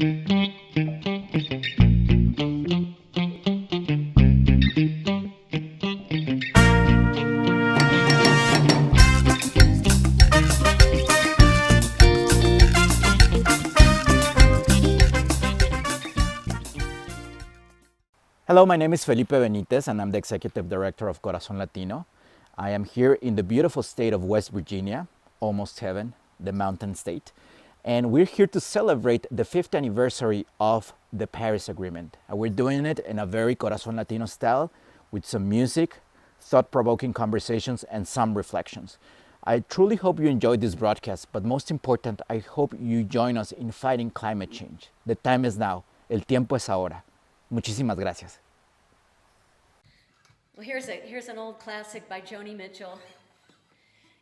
Hello, my name is Felipe Benitez and I'm the Executive Director of Corazon Latino. I am here in the beautiful state of West Virginia, almost heaven, the mountain state. And we're here to celebrate the 5th anniversary of the Paris Agreement. And we're doing it in a very Corazon Latino style with some music, thought-provoking conversations, and some reflections. I truly hope you enjoyed this broadcast, but most important, I hope you join us in fighting climate change. The time is now. El tiempo es ahora. Muchísimas gracias. Well, here's an old classic by Joni Mitchell.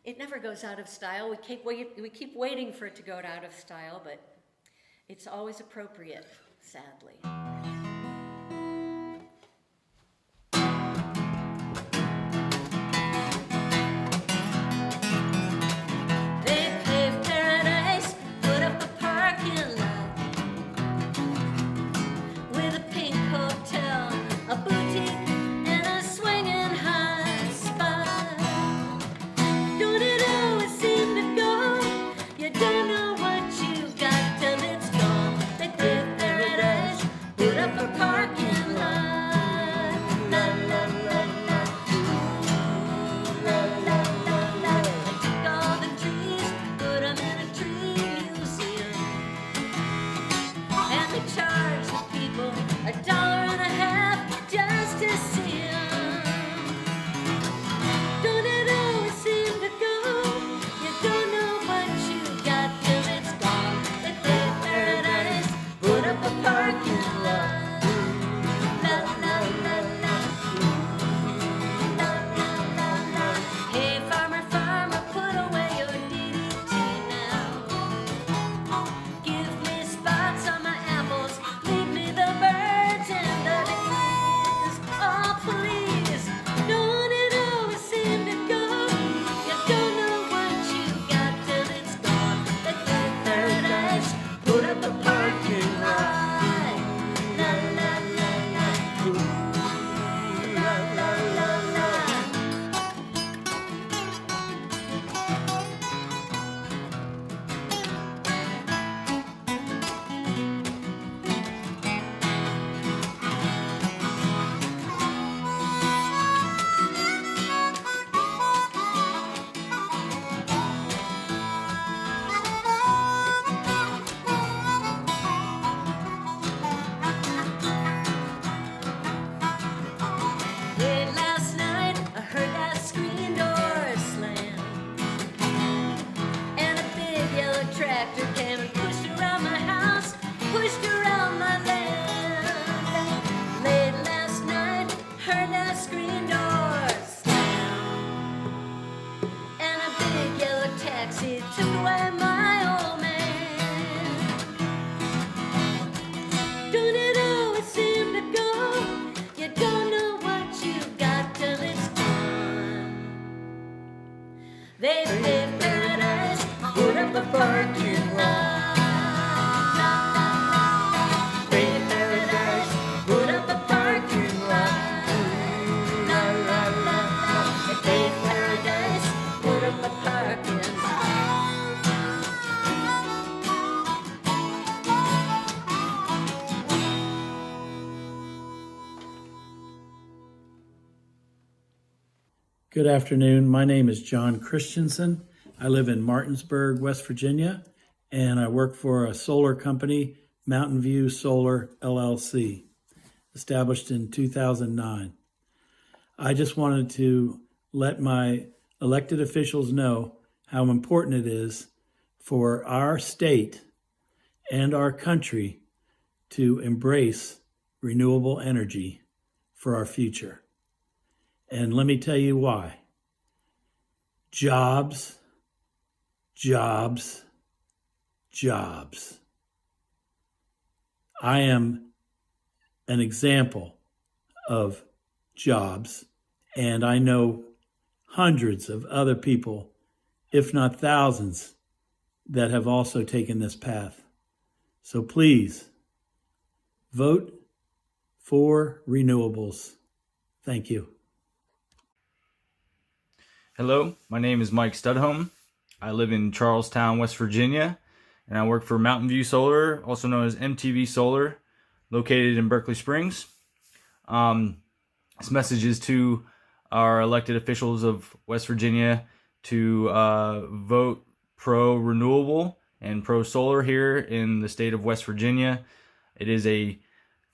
It never goes out of style. We keep waiting for it to go out of style, but it's always appropriate, sadly. They paved paradise, put up a parking lot with a pink hotel, a boutique, and a swinging high spot. Don't it always seem to go? You don't know what you got till it's gone. They paved paradise, put up a parking lot. La la la la, la la la la. They took all the trees, put 'em in a tree museum, and they charged the people $1.50 just to see 'em. Don't it always seem to go? You don't know what you got till it's gone. They paved paradise, put up a parking lot. La la la la, la la la la. Hey farmer, farmer, put away your DDT now. Give me spots on my apples, leave me the birds and the bees. Oh please, don't it always seem to go? You don't know what you got till it's gone. They paved paradise, put up a parking lot. La la la la, la la la la. Late last night, I heard that screen door slam, and a big yellow tractor came and pushed around my house, pushed around my land. Late last night, heard that screen door slam, and a big yellow taxi took away my old man. Don't it always seem to go? You don't know what you got till it's gone. They paved paradise, put up a parking lot. Paved paradise, put up a parking lot. La la la la. They paved paradise, put up a parking lot. Good afternoon. My name is John Christensen. I live in Martinsburg, West Virginia, and I work for a solar company, Mountain View Solar LLC, established in 2009. I just wanted to let my elected officials know how important it is for our state and our country to embrace renewable energy for our future. And let me tell you why. Jobs, jobs, jobs. I am an example of jobs, and I know hundreds of other people, if not thousands, that have also taken this path. So please, Vote for renewables. Thank you. Hello, my name is Mike Studholm. I live in Charlestown, West Virginia, and I work for Mountain View Solar, also known as MTV Solar, located in Berkeley Springs. This message is to our elected officials of West Virginia to vote pro-renewable and pro-solar here in the state of West Virginia. It is a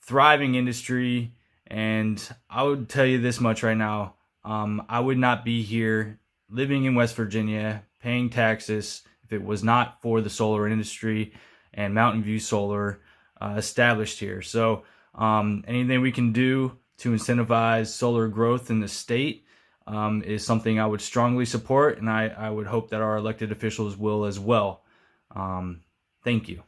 thriving industry, and I would tell you this much right now. I would not be here living in West Virginia, paying taxes, if it was not for the solar industry and Mountain View Solar established here. So anything we can do to incentivize solar growth in the state is something I would strongly support, and I would hope that our elected officials will as well. Thank you.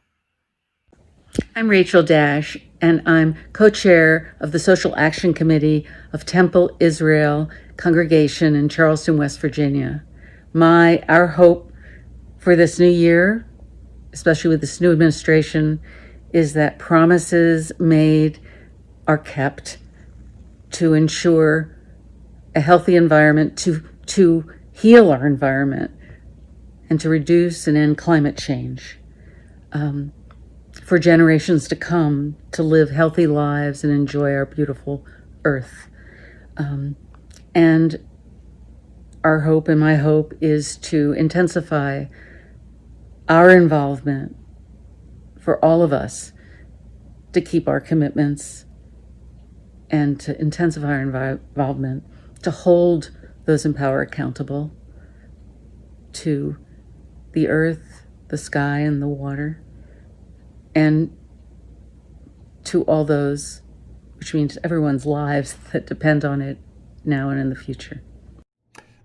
I'm Rachel Dash, and I'm co-chair of the Social Action Committee of Temple Israel Congregation in Charleston, West Virginia. Our hope for this new year, especially with this new administration, is that promises made are kept to ensure a healthy environment, to heal our environment, and to reduce and end climate change. For generations to come, to live healthy lives and enjoy our beautiful earth. And our hope and my hope is to intensify our involvement for all of us to keep our commitments and to intensify our involvement, to hold those in power accountable to the earth, the sky, and the water, and to all those, which means everyone's lives that depend on it now and in the future.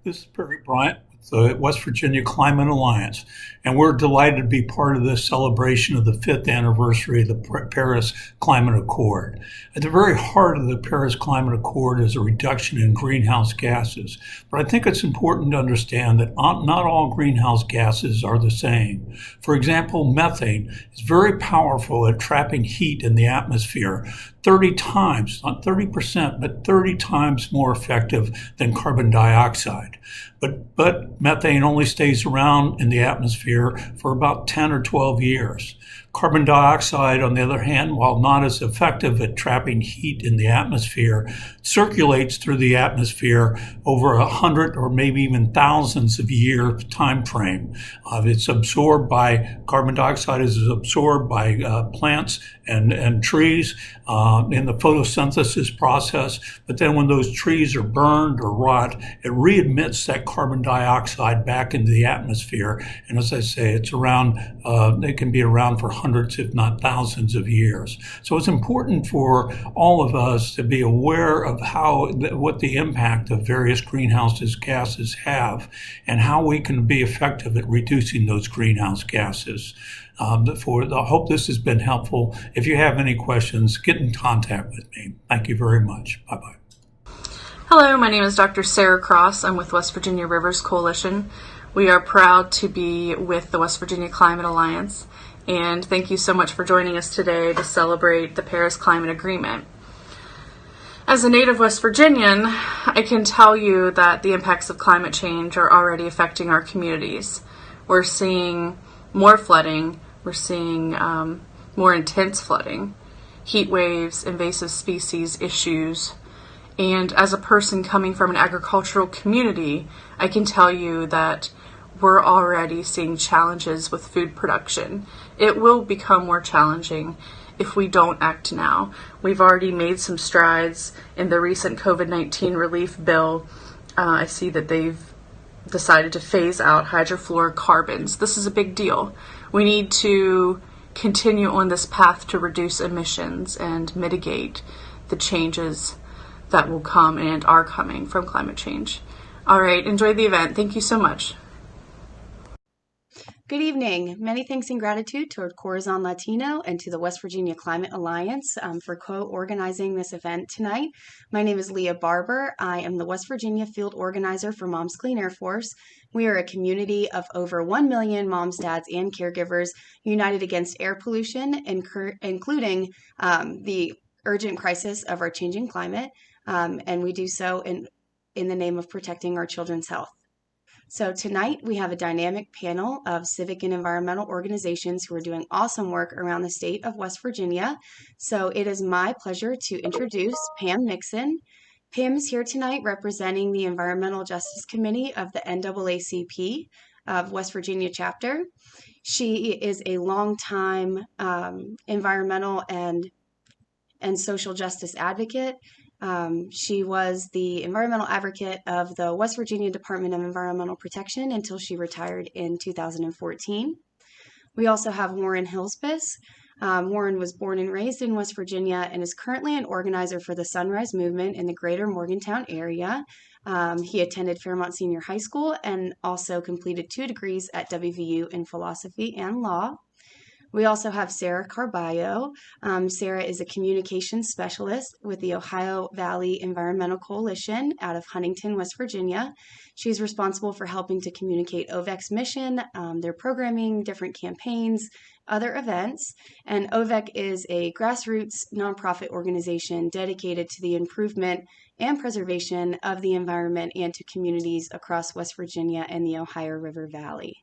This is Perry Bryant with the West Virginia Climate Alliance, and we're delighted to be part of this celebration of the 5th anniversary of the Paris Climate Accord. At the very heart of the Paris Climate Accord is a reduction in greenhouse gases, but I think it's important to understand that not all greenhouse gases are the same. For example, methane is very powerful at trapping heat in the atmosphere, 30 times, not 30%, but 30 times more effective than carbon dioxide. But methane only stays around in the atmosphere for about 10 or 12 years. Carbon dioxide, on the other hand, while not as effective at trapping heat in the atmosphere, circulates through the atmosphere over 100 or maybe even thousands of year time frame. It's absorbed by, carbon dioxide is absorbed by plants and trees in the photosynthesis process, but then when those trees are burned or rot, it reemits that carbon dioxide back into the atmosphere. And as I say, it's around, it can be around for hundreds, if not thousands of years. So it's important for all of us to be aware of what the impact of various greenhouse gases have and how we can be effective at reducing those greenhouse gases. I hope this has been helpful. If you have any questions, get in contact with me. Thank you very much. Bye-bye. Hello, my name is Dr. Sarah Cross. I'm with West Virginia Rivers Coalition. We are proud to be with the West Virginia Climate Alliance, and thank you so much for joining us today to celebrate the Paris Climate Agreement. As a native West Virginian, I can tell you that the impacts of climate change are already affecting our communities. We're seeing more flooding, we're seeing more intense flooding, heat waves, invasive species issues. And as a person coming from an agricultural community, I can tell you that we're already seeing challenges with food production. It will become more challenging if we don't act now. We've already made some strides in the recent COVID-19 relief bill. I see that they've decided to phase out hydrofluorocarbons. This is a big deal. We need to continue on this path to reduce emissions and mitigate the changes that will come and are coming from climate change. All right, enjoy the event. Thank you so much. Good evening. Many thanks and gratitude toward Corazon Latino and to the West Virginia Climate Alliance for co-organizing this event tonight. My name is Leah Barber. I am the West Virginia Field Organizer for Moms Clean Air Force. We are a community of over 1 million moms, dads, and caregivers united against air pollution, including the urgent crisis of our changing climate, and we do so in the name of protecting our children's health. So tonight we have a dynamic panel of civic and environmental organizations who are doing awesome work around the state of West Virginia. So it is my pleasure to introduce Pam Nixon. Pam is here tonight representing the Environmental Justice Committee of the NAACP of West Virginia chapter. She is a longtime environmental and social justice advocate. She was the environmental advocate of the West Virginia Department of Environmental Protection until she retired in 2014. We also have Warren Hilsbus. Warren was born and raised in West Virginia and is currently an organizer for the Sunrise Movement in the greater Morgantown area. He attended Fairmont Senior High School and also completed 2 degrees at WVU in philosophy and law. We also have Sarah Carballo. Sarah is a communications specialist with the Ohio Valley Environmental Coalition out of Huntington, West Virginia. She's responsible for helping to communicate OVEC's mission, their programming, different campaigns, other events. And OVEC is a grassroots nonprofit organization dedicated to the improvement and preservation of the environment and to communities across West Virginia and the Ohio River Valley.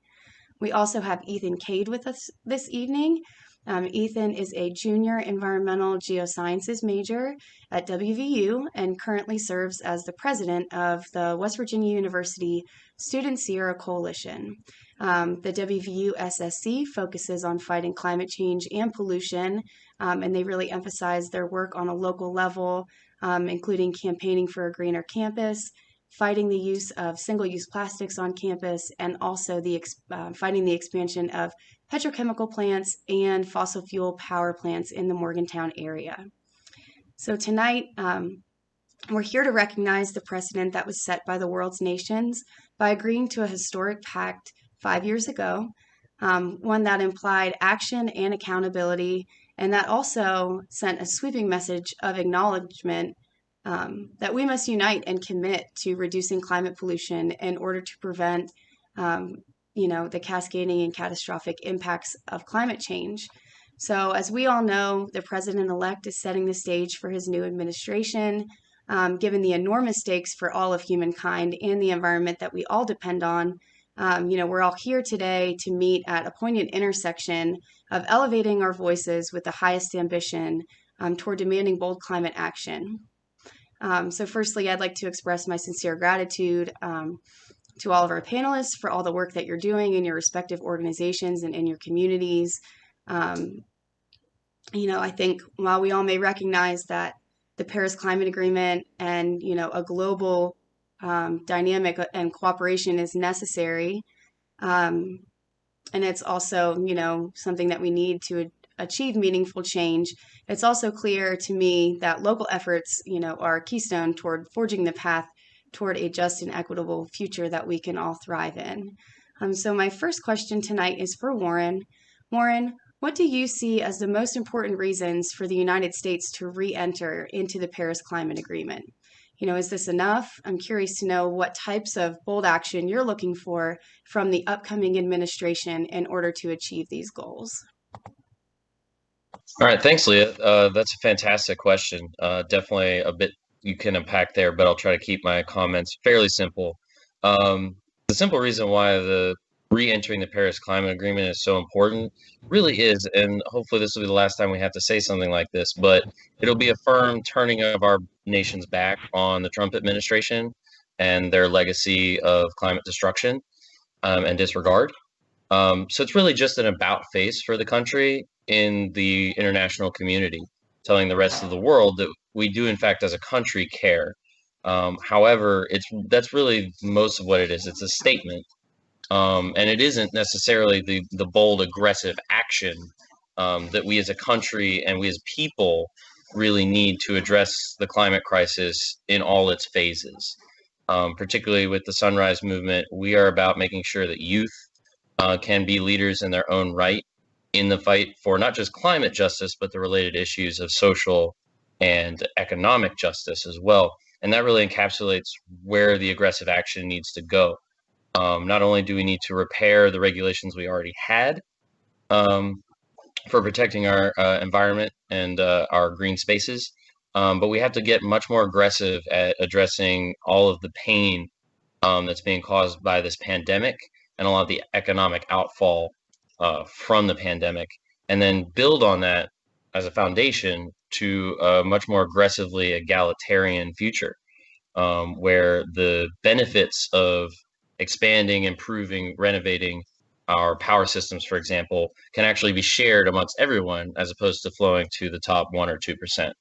We also have Ethan Cade with us this evening. Ethan is a junior environmental geosciences major at WVU and currently serves as the president of the West Virginia University Student Sierra Coalition. The WVU SSC focuses on fighting climate change and pollution, and they really emphasize their work on a local level, including campaigning for a greener campus, fighting the use of single-use plastics on campus, and also fighting the expansion of petrochemical plants and fossil fuel power plants in the Morgantown area. So tonight, we're here to recognize the precedent that was set by the world's nations by agreeing to a historic pact 5 years ago, one that implied action and accountability, and that also sent a sweeping message of acknowledgement that we must unite and commit to reducing climate pollution in order to prevent, the cascading and catastrophic impacts of climate change. So as we all know, the president-elect is setting the stage for his new administration, given the enormous stakes for all of humankind and the environment that we all depend on. We're all here today to meet at a poignant intersection of elevating our voices with the highest ambition toward demanding bold climate action. So firstly, I'd like to express my sincere gratitude to all of our panelists for all the work that you're doing in your respective organizations and in your communities. I think while we all may recognize that the Paris Climate Agreement and, a global dynamic and cooperation is necessary, and it's also, something that we need to achieve meaningful change, it's also clear to me that local efforts, are a keystone toward forging the path toward a just and equitable future that we can all thrive in. So my first question tonight is for Warren. Warren, what do you see as the most important reasons for the United States to re-enter into the Paris Climate Agreement? Is this enough? I'm curious to know what types of bold action you're looking for from the upcoming administration in order to achieve these goals. All right, thanks, Leah. That's a fantastic question. Definitely a bit you can unpack there, but I'll try to keep my comments fairly simple. The simple reason why the re-entering the Paris Climate Agreement is so important really is, and hopefully this will be the last time we have to say something like this, but it'll be a firm turning of our nation's back on the Trump administration and their legacy of climate destruction and disregard. So it's really just an about face for the country in the international community, telling the rest of the world that we do, in fact, as a country, care. However, that's really most of what it is. It's a statement, and it isn't necessarily the bold, aggressive action that we as a country and we as people really need to address the climate crisis in all its phases. Particularly with the Sunrise Movement, we are about making sure that youth can be leaders in their own right in the fight for not just climate justice, but the related issues of social and economic justice as well. And that really encapsulates where the aggressive action needs to go. Not only do we need to repair the regulations we already had for protecting our environment and our green spaces, but we have to get much more aggressive at addressing all of the pain that's being caused by this pandemic and a lot of the economic outfall from the pandemic, and then build on that as a foundation to a much more aggressively egalitarian future, where the benefits of expanding, improving, renovating our power systems, for example, can actually be shared amongst everyone as opposed to flowing to the top 1 or 2%.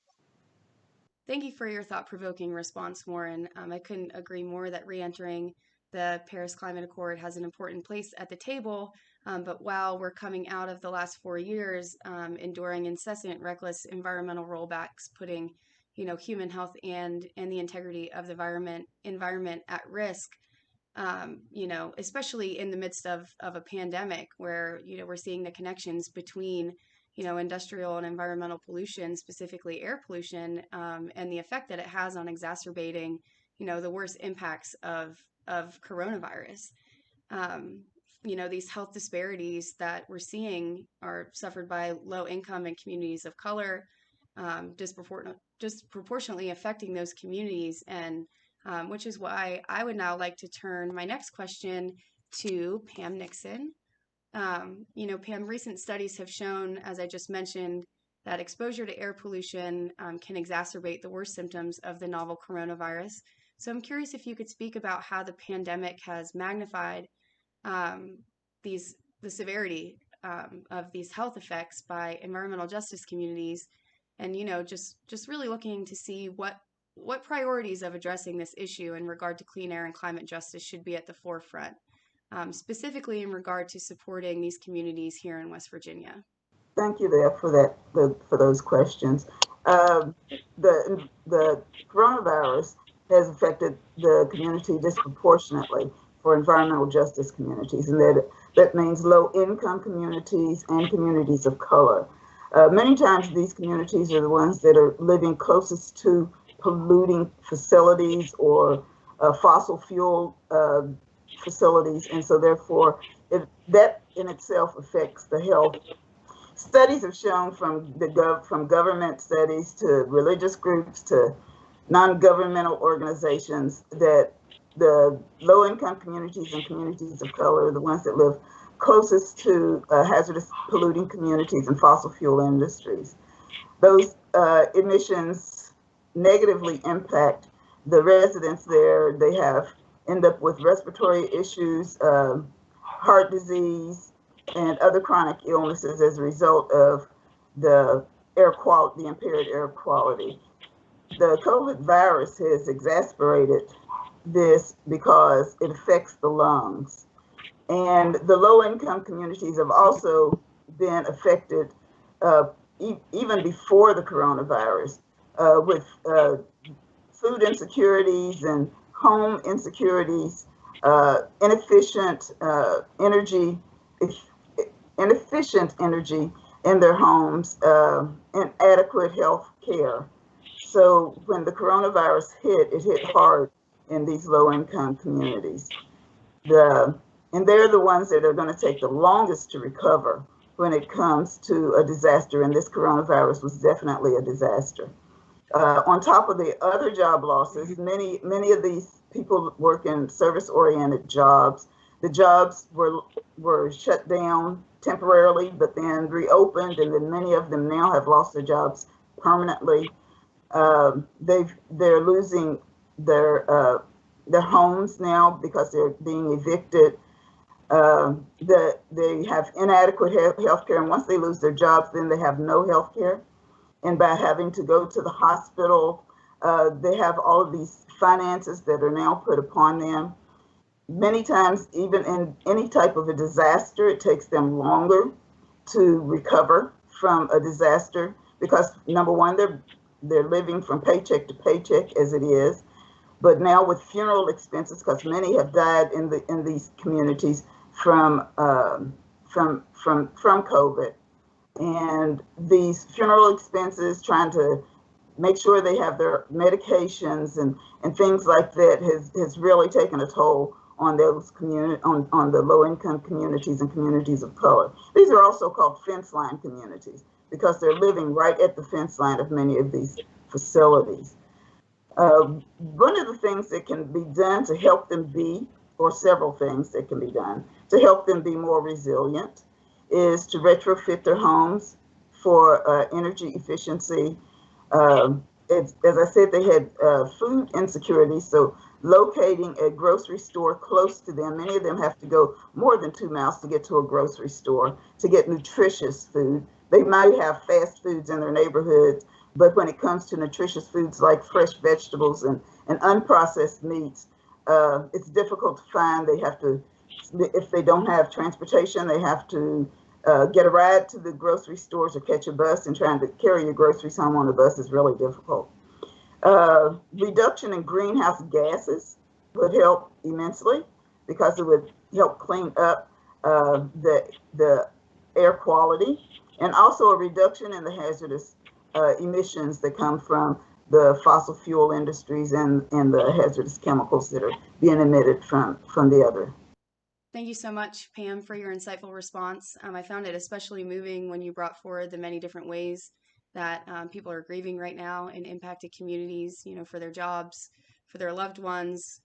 Thank you for your thought-provoking response, Warren. I couldn't agree more that re-entering the Paris Climate Accord has an important place at the table. But while we're coming out of the last 4 years, enduring incessant, reckless environmental rollbacks, putting, human health and the integrity of the environment at risk, especially in the midst of a pandemic where, we're seeing the connections between, industrial and environmental pollution, specifically air pollution, and the effect that it has on exacerbating, the worst impacts of coronavirus. These health disparities that we're seeing are suffered by low income and communities of color, disproportionately affecting those communities, and which is why I would now like to turn my next question to Pam Nixon. Pam, recent studies have shown, as I just mentioned, that exposure to air pollution can exacerbate the worst symptoms of the novel coronavirus. So I'm curious if you could speak about how the pandemic has magnified the severity of these health effects by environmental justice communities, and just really looking to see what priorities of addressing this issue in regard to clean air and climate justice should be at the forefront, specifically in regard to supporting these communities here in West Virginia. Thank you there for those questions. The coronavirus has affected the community disproportionately for environmental justice communities, and that means low-income communities and communities of color. Many times these communities are the ones that are living closest to polluting facilities or fossil fuel facilities, and so therefore that in itself affects the health. Studies have shown from government studies to religious groups to non-governmental organizations that the low-income communities and communities of color are the ones that live closest to hazardous polluting communities and fossil fuel industries. Those emissions negatively impact the residents there. They end up with respiratory issues, heart disease, and other chronic illnesses as a result of the impaired air quality. The COVID virus has exacerbated this because it affects the lungs. And the low-income communities have also been affected even before the coronavirus with food insecurities and home insecurities, inefficient energy in their homes, inadequate health care. So when the coronavirus hit, it hit hard in these low-income communities. And they're the ones that are going to take the longest to recover when it comes to a disaster, and this coronavirus was definitely a disaster. On top of the other job losses, many of these people work in service-oriented jobs. The jobs were shut down temporarily, but then reopened, and then many of them now have lost their jobs permanently. They're losing their homes now because they're being evicted. They have inadequate health care, and once they lose their jobs, then they have no health care. And by having to go to the hospital, they have all of these finances that are now put upon them. Many times, even in any type of a disaster, it takes them longer to recover from a disaster because, number one, they're living from paycheck to paycheck as it is. But now with funeral expenses, because many have died in these communities, from COVID, and these funeral expenses, trying to make sure they have their medications and things like that has really taken a toll on those on the low income communities and communities of color. These are also called fence line communities because they're living right at the fence line of many of these facilities. One of the things that can be done to help them be, or several things that can be done to help them be more resilient, is to retrofit their homes for energy efficiency. As I said, they had food insecurity, so locating a grocery store close to them. Many of them have to go more than 2 miles to get to a grocery store to get nutritious food. They might have fast foods in their neighborhoods, but when it comes to nutritious foods like fresh vegetables and unprocessed meats, it's difficult to find. They have to, if they don't have transportation, they have to get a ride to the grocery stores or catch a bus, and trying to carry your groceries home on the bus is really difficult. Reduction in greenhouse gases would help immensely because it would help clean up the air quality, and also a reduction in the hazardous emissions that come from the fossil fuel industries and the hazardous chemicals that are being emitted from the other. Thank you so much, Pam, for your insightful response. I found it especially moving when you brought forward the many different ways that people are grieving right now in impacted communities, for their jobs, for their loved ones,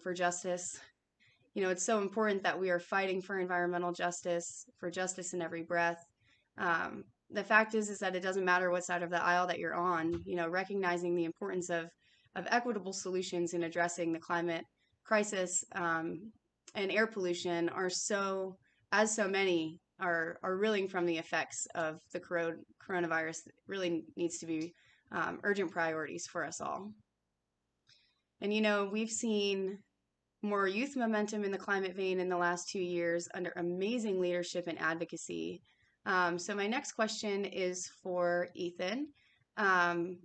for justice. It's so important that we are fighting for environmental justice, for justice in every breath. The fact is that it doesn't matter what side of the aisle that you're on. Recognizing the importance of equitable solutions in addressing the climate crisis and air pollution are so many are reeling from the effects of the coronavirus. It really needs to be urgent priorities for us all. And we've seen more youth momentum in the climate vein in the last 2 years under amazing leadership and advocacy. So my next question is for Ethan.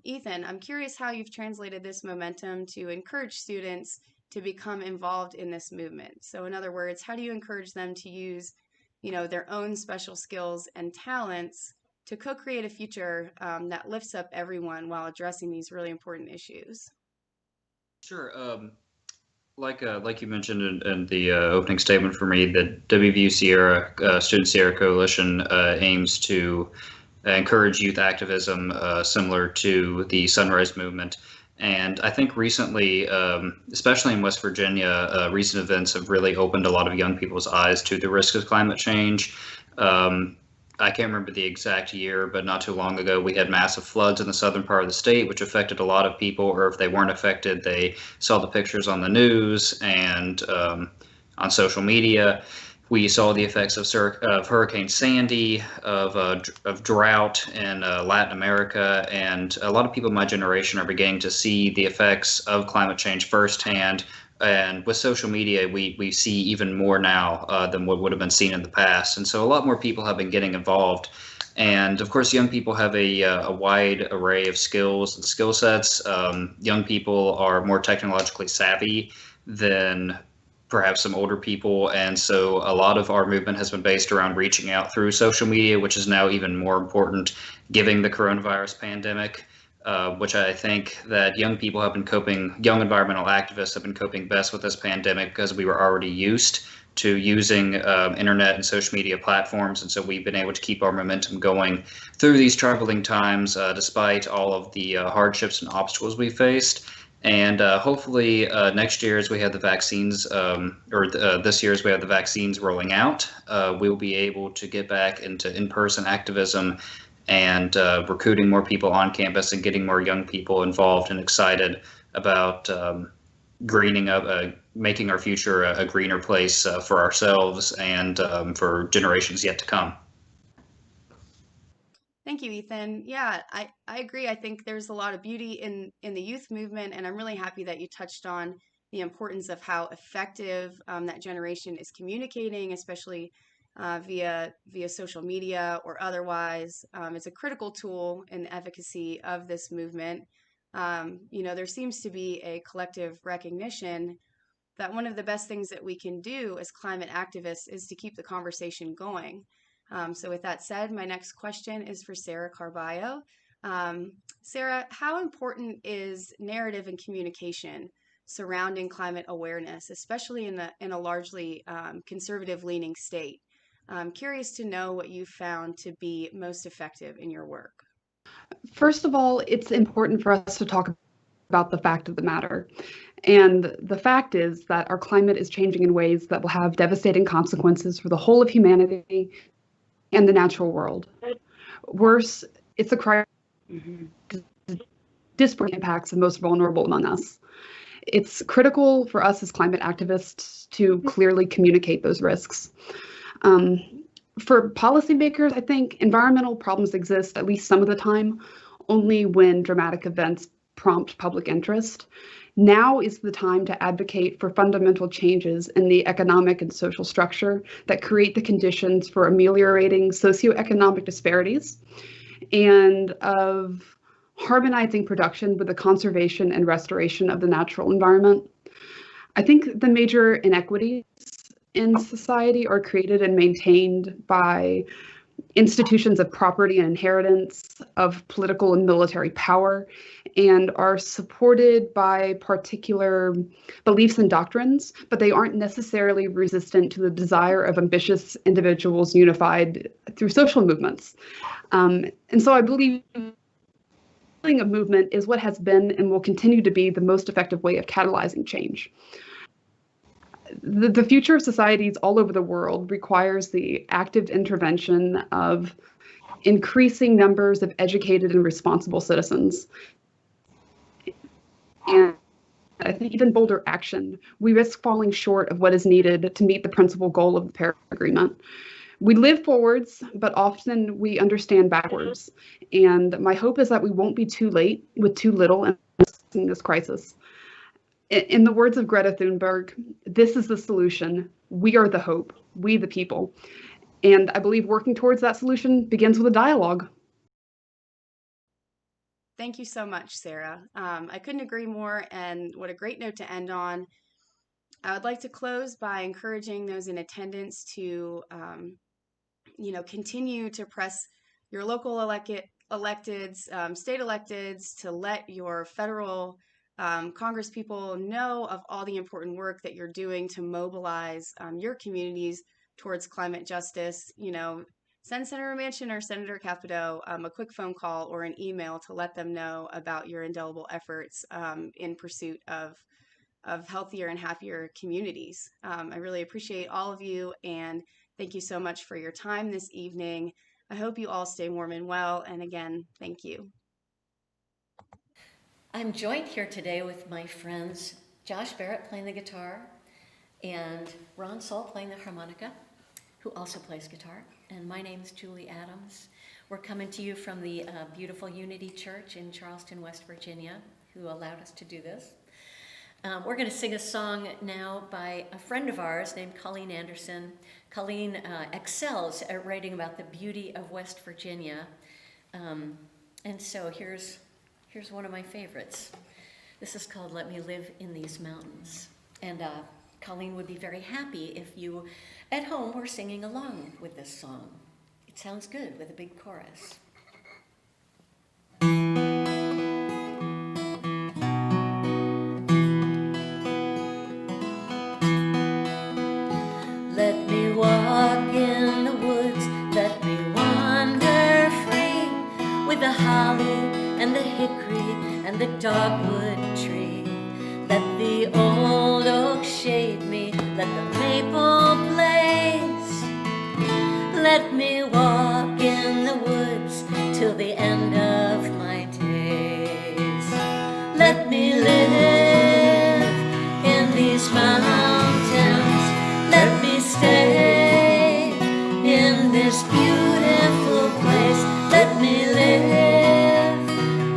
Ethan, I'm curious how you've translated this momentum to encourage students to become involved in this movement. So in other words, how do you encourage them to use, their own special skills and talents to co-create a future that lifts up everyone while addressing these really important issues? Sure. Like you mentioned in the opening statement for me, the WVU Sierra Student Sierra Coalition aims to encourage youth activism similar to the Sunrise Movement. And I think recently, especially in West Virginia, recent events have really opened a lot of young people's eyes to the risk of climate change. I can't remember the exact year, but not too long ago, we had massive floods in the southern part of the state, which affected a lot of people, or if they weren't affected, they saw the pictures on the news and on social media. We saw the effects of Hurricane Sandy, of drought in Latin America, and a lot of people in my generation are beginning to see the effects of climate change firsthand. And with social media, we see even more now than what would have been seen in the past. And so a lot more people have been getting involved. And of course, young people have a wide array of skills and skill sets. Young people are more technologically savvy than perhaps some older people. And so a lot of our movement has been based around reaching out through social media, which is now even more important given the coronavirus pandemic. Which I think that young environmental activists have been coping best with this pandemic because we were already used to using internet and social media platforms. And so we've been able to keep our momentum going through these troubling times, despite all of the hardships and obstacles we faced. And hopefully next year, as we have the vaccines, this year as we have the vaccines rolling out, we'll be able to get back into in-person activism and recruiting more people on campus and getting more young people involved and excited about greening up, making our future a greener place for ourselves and for generations yet to come. Thank you, Ethan. Yeah, I agree. I think there's a lot of beauty in the youth movement, and I'm really happy that you touched on the importance of how effective that generation is communicating, especially via social media or otherwise. It's a critical tool in the efficacy of this movement. There seems to be a collective recognition that one of the best things that we can do as climate activists is to keep the conversation going. So with that said, my next question is for Sarah Carballo. Sarah, how important is narrative and communication surrounding climate awareness, especially in a largely conservative-leaning state? I'm curious to know what you found to be most effective in your work. First of all, it's important for us to talk about the fact of the matter. And the fact is that our climate is changing in ways that will have devastating consequences for the whole of humanity and the natural world. Worse, it's a crisis disparate impacts the most vulnerable among us. It's critical for us as climate activists to clearly communicate those risks. For policymakers, I think environmental problems exist at least some of the time, only when dramatic events prompt public interest. Now is the time to advocate for fundamental changes in the economic and social structure that create the conditions for ameliorating socioeconomic disparities and of harmonizing production with the conservation and restoration of the natural environment. I think the major inequities in society are created and maintained by institutions of property and inheritance, of political and military power, and are supported by particular beliefs and doctrines, but they aren't necessarily resistant to the desire of ambitious individuals unified through social movements. And so I believe a movement is what has been and will continue to be the most effective way of catalyzing change. The future of societies all over the world requires the active intervention of increasing numbers of educated and responsible citizens. And I think even bolder action, we risk falling short of what is needed to meet the principal goal of the Paris Agreement. We live forwards, but often we understand backwards. And my hope is that we won't be too late with too little in this crisis. In the words of Greta Thunberg, this is the solution. We are the hope, we the people. And I believe working towards that solution begins with a dialogue. Thank you so much, Sarah. I couldn't agree more, and what a great note to end on. I would like to close by encouraging those in attendance to, continue to press your local electeds, state electeds, to let your federal Congress people know of all the important work that you're doing to mobilize your communities towards climate justice. Send Senator Manchin or Senator Capito a quick phone call or an email to let them know about your indelible efforts in pursuit of healthier and happier communities. I really appreciate all of you, and thank you so much for your time this evening. I hope you all stay warm and well, and again, thank you. I'm joined here today with my friends Josh Barrett playing the guitar and Ron Saul playing the harmonica, who also plays guitar. And my name is Julie Adams. We're coming to you from the beautiful Unity Church in Charleston, West Virginia, who allowed us to do this. We're going to sing a song now by a friend of ours named Colleen Anderson. Colleen excels at writing about the beauty of West Virginia. And so here's one of my favorites. This is called Let Me Live in These Mountains. And Colleen would be very happy if you at home were singing along with this song. It sounds good with a big chorus. Let me walk in the woods, let me wander free with the holly and the hickory and the dogwood tree. Let the old oak shade me, let the maple blaze. Let me walk in the woods till the end of my days. Let me live in these mountains. Let me stay in this beautiful place. Let me live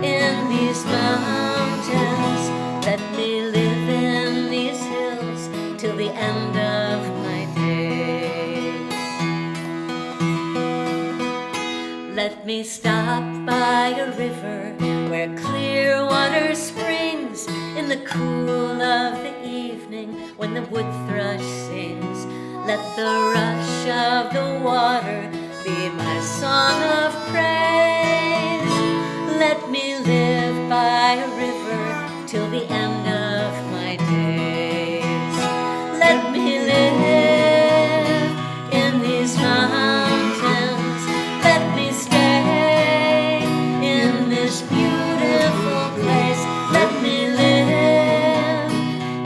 in these mountains. Let me live in these hills till the end of my days. Let me stop by a river where clear water springs in the cool of the evening. evening when the wood thrush sings. Let the rush of the water be my song of praise. Let me live by a river till the end of my days. Let me live in these mountains. Let me stay in this beautiful place. Let me live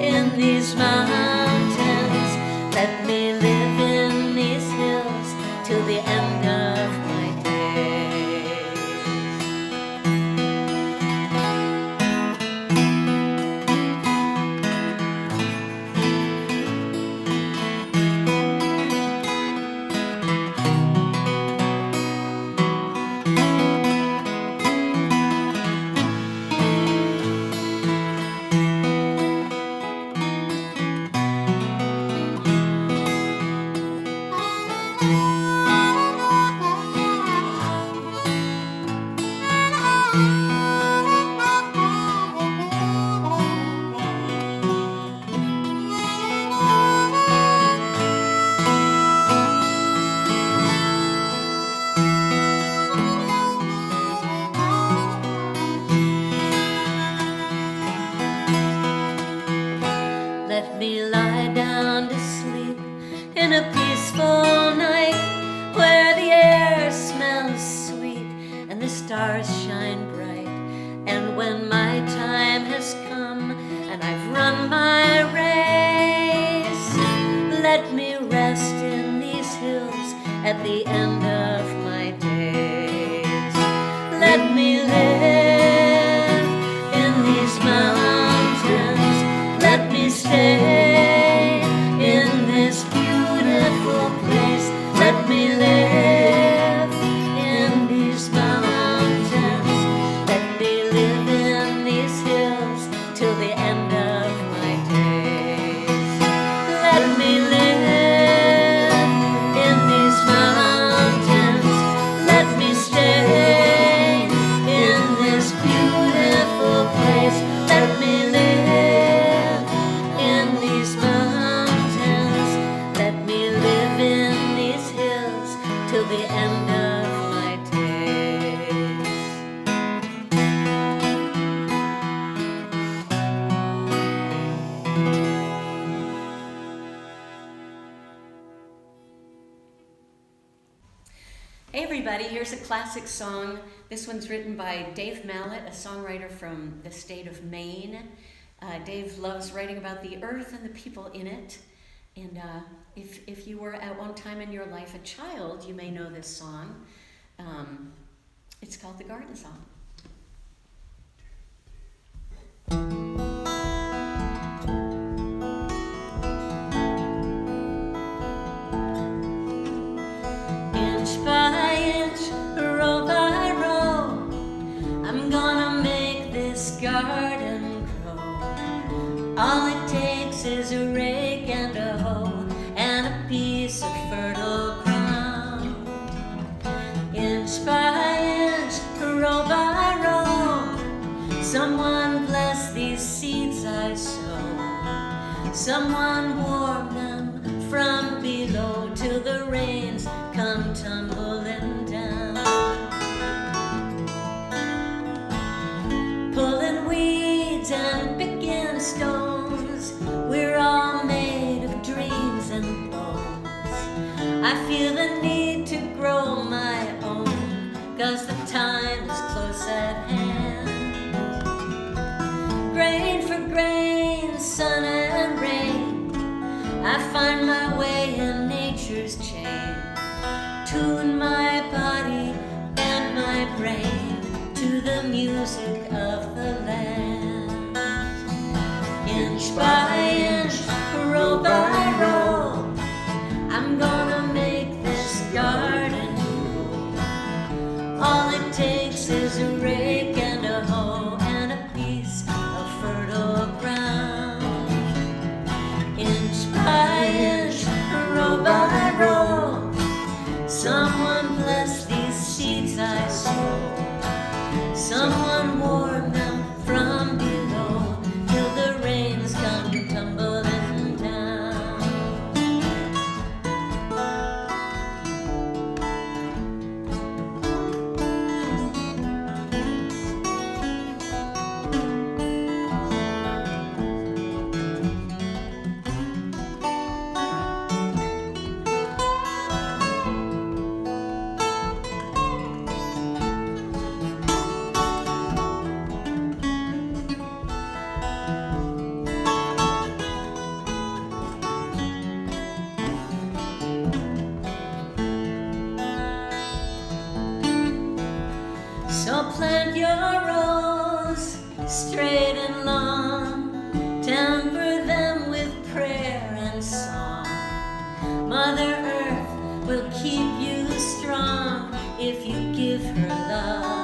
in these mountains. Let me live in these hills till the end of my days. Let me lie down to sleep in a peaceful night where the air smells sweet and the stars shine bright. And when my time has come and I've run my race, let me rest in these hills at the end of my days. Let me live in these mountains. Let me stay in this beautiful place. Let me live in these mountains. Let me live in these hills till the end of my days. Let me live in these mountains. Let me stay in this beautiful place. Let me live in these mountains. Let me live in these hills till the end of my days. Hey everybody, here's a classic song. This one's written by Dave Mallet, a songwriter from the state of Maine. Dave loves writing about the earth and the people in it. And if you were at one time in your life a child, you may know this song. It's called The Garden Song. Inch by inch, row by row, I'm gonna make this garden grow. All it takes is a rake and a hoe and a piece of fertile ground. Inch by inch, row by row, someone bless these seeds I sow. Someone warm them from below till the rains come tumbling down. Pulling weeds and picking stones, we're all made of dreams and bones. I feel the need to grow my own, 'cause the time is close at hand. Grain for grain, sun and rain, I find my way in nature's chain. Tune my body and my brain to the music of the land. Inch by inch, row by row, I'm gonna make this garden grow. All it takes is a rake and a hoe and a piece of fertile ground. Inch by inch, row by row, someone bless these seeds I sow. Someone warm them from below till the rains come tumbling plant your rows straight and long, temper them with prayer and song. Mother Earth will keep you strong if you give her love.